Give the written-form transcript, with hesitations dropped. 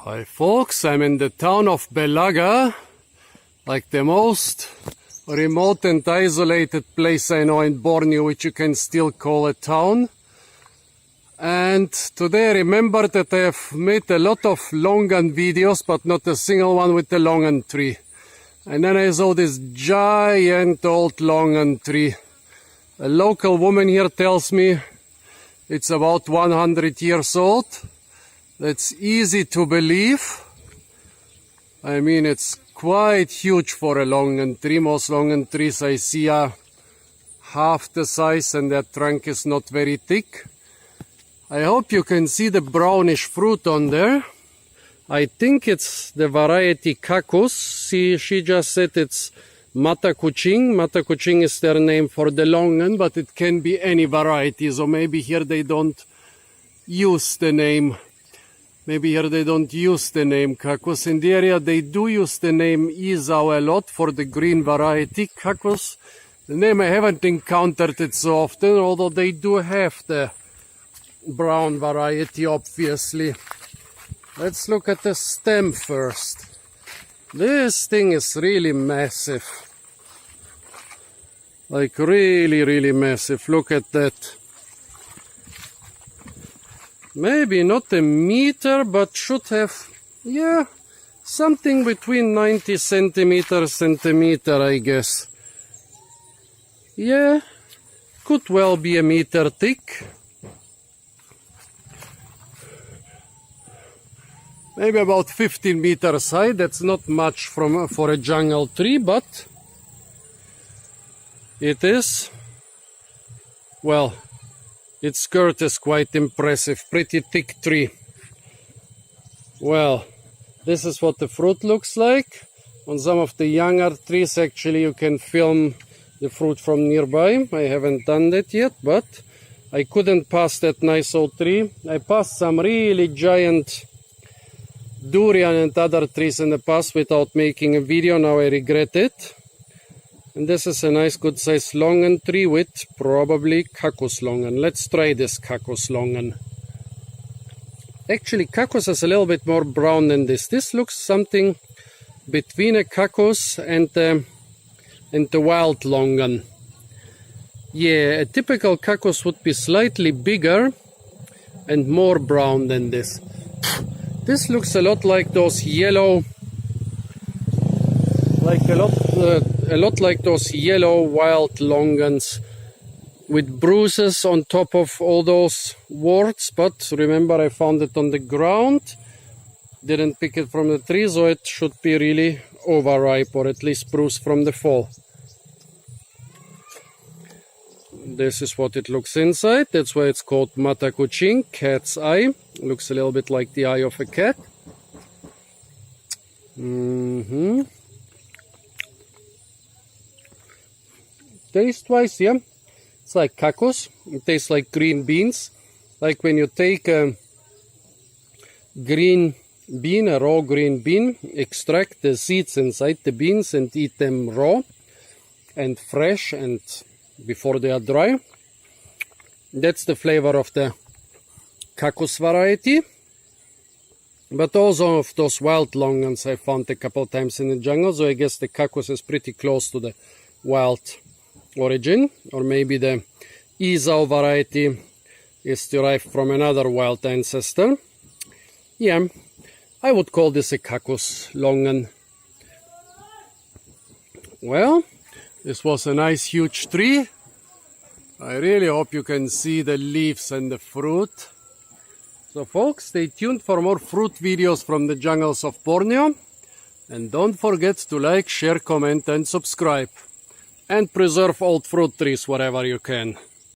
Hi folks, I'm in the town of Belaga, like the most remote and isolated place I know in Borneo, which you can still call a town. And today I remember that I have made a lot of longan videos, but not a single one with the longan tree. And then I saw this giant old longan tree. A local woman here tells me it's about 100 years old. That's easy to believe. I mean, it's quite huge for a longan tree. Most longan trees I see are half the size and their trunk is not very thick. I hope you can see the brownish fruit on there. I think it's the variety kakus. See, she just said it's mata kucing. Mata kucing is their name for the longan, but it can be any variety. So maybe here they don't use the name. Maybe here they don't use the name kakus. In the area they do use the name izao a lot for the green variety kakus. The name I haven't encountered it so often, although they do have the brown variety obviously. Let's look at the stem first. This thing is really massive. Like really massive. Look at that. Maybe not a meter, but should have, yeah, something between 90 centimeters and a meter, I guess. Yeah, could well be a meter thick. Maybe about 15 meters high. That's not much for a jungle tree, but it is, well, its skirt is quite impressive, pretty thick tree. Well, this is what the fruit looks like. On some of the younger trees actually you can film the fruit from nearby. I haven't done that yet, but I couldn't pass that nice old tree. I passed some really giant durian and other trees in the past without making a video. Now I regret it. And this is a nice good sized longan tree with probably kakus longan. Let's try this kakus longan. Actually, kakus is a little bit more brown than this. This looks something between a kakus and the wild longan. Yeah, a typical kakus would be slightly bigger and more brown than this. This looks a lot like those yellow, a lot like those yellow wild longans with bruises on top of all those warts. But remember, I found it on the ground, didn't pick it from the tree, so it should be really overripe or at least bruised from the fall. This is what it looks inside. That's why it's called mata kucing, cat's eye. Looks a little bit like the eye of a cat. Taste-wise, yeah, it's like kakus. It tastes like green beans. Like when you take a green bean, a raw green bean, extract the seeds inside the beans and eat them raw and fresh and before they are dry. That's the flavor of the kakus variety. But also of those wild longans I found a couple times in the jungle, so I guess the kakus is pretty close to the wild origin, or maybe the izao variety is derived from another wild ancestor. Yeah, I would call this a kakus longan. Well, this was a nice huge tree. I really hope you can see the leaves and the fruit. So folks, stay tuned for more fruit videos from the jungles of Borneo. And don't forget to like, share, comment and subscribe. And preserve old fruit trees wherever you can.